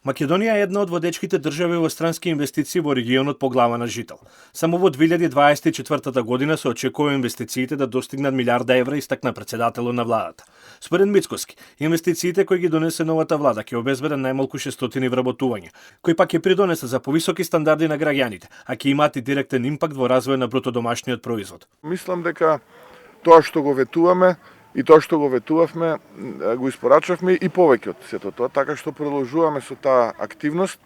Македонија е една од водечките држави во странски инвестиции во регионот по глава на жител. Само во 2024 година се очекува инвестициите да достигнат милиарда евра, истакна претседателот на владата. Според Мицкоски, инвестициите кои ги донесе новата влада ќе обезбедат најмалку 600 вработувања, кои пак ќе придонесат за повисоки стандарди на граѓаните, а ќе имаат и директен импакт во развој на бруто домашниот производ. Мислам дека тоа што го ветуваме и тоа што го ветувавме, го испорачавме и повеќе од сето тоа, така што продолжуваме со таа активност.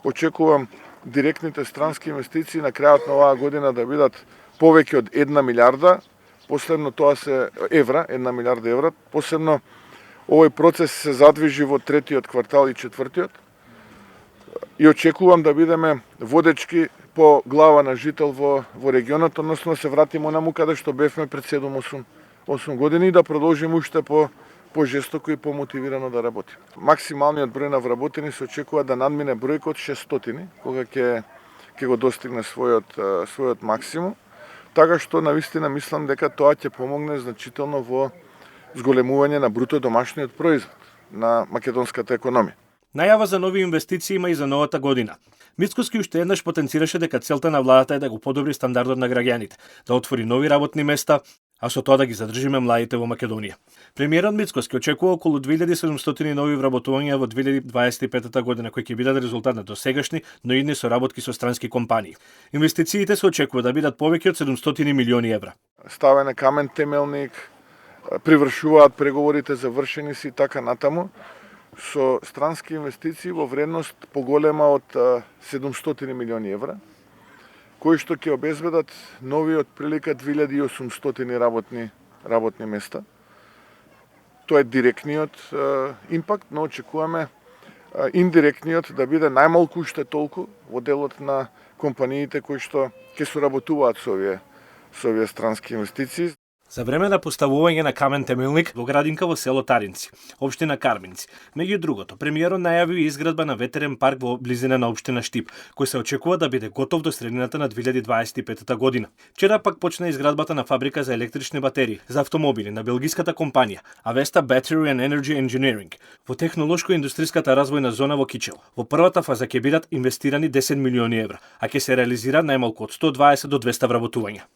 Очекувам директните странски инвестиции на крајот на оваа година да бидат повеќе од 1 милиарда, последно тоа се евра, 1 милиарда евра, последно овој процес се задвижи во третиот квартал и четвртиот. И очекувам да бидеме водечки по глава на жител во регионот, односно се вратиме онаму каде што бевме пред 7-8 години и да продолжиме уште по жестоко и по-мотивирано да работиме. Максималниот број на вработени се очекува да надмине бројка од 600, кога ќе го достигне својот максимум. Така што навистина мислам дека тоа ќе помогне значително во зголемување на бруто домашниот производ на македонската економија. Најава за нови инвестиции има и за новата година. Мицкоски уште еднаш потенцираше дека целта на владата е да го подобри стандардот на граѓаните, да отвори нови работни места, а со тоа да ги задржиме младите во Македонија. Премиерот Мицкоски очекува околу 2700 нови вработувања во 2025 година, кои ќе бидат резултат на досегашни, но идни соработки со странски компании. Инвестициите се очекува да бидат повеќе од 700 милиони евра. Ставен е камен темелник, привршуваат преговорите, завршени си и така натаму, со странски инвестиции во вредност поголема од 700 милиони евра, кои што ќе обезбедат нови од прилика 2800 работни места. Тоа е директниот импакт, но очекуваме индиректниот да биде најмалку уште толку во делот на компаниите кои што ќе соработуваат со овие странски инвестиции. За време на поставување на камен темелник во градинка во село Таринци, општина Карминци. Меѓу другото, премиерот најави и изградба на ветерен парк во близина на општина Штип, кој се очекува да биде готов до средината на 2025 година. Вчера пак почна изградбата на фабрика за електрични батерии за автомобили на белгиската компанија Avesta Battery and Energy Engineering во технолошко-индустриската развојна зона во Кичево. Во првата фаза ќе бидат инвестирани 10 милиони евра, а ќе се реализира најмалку од 120 до 200 вработувања.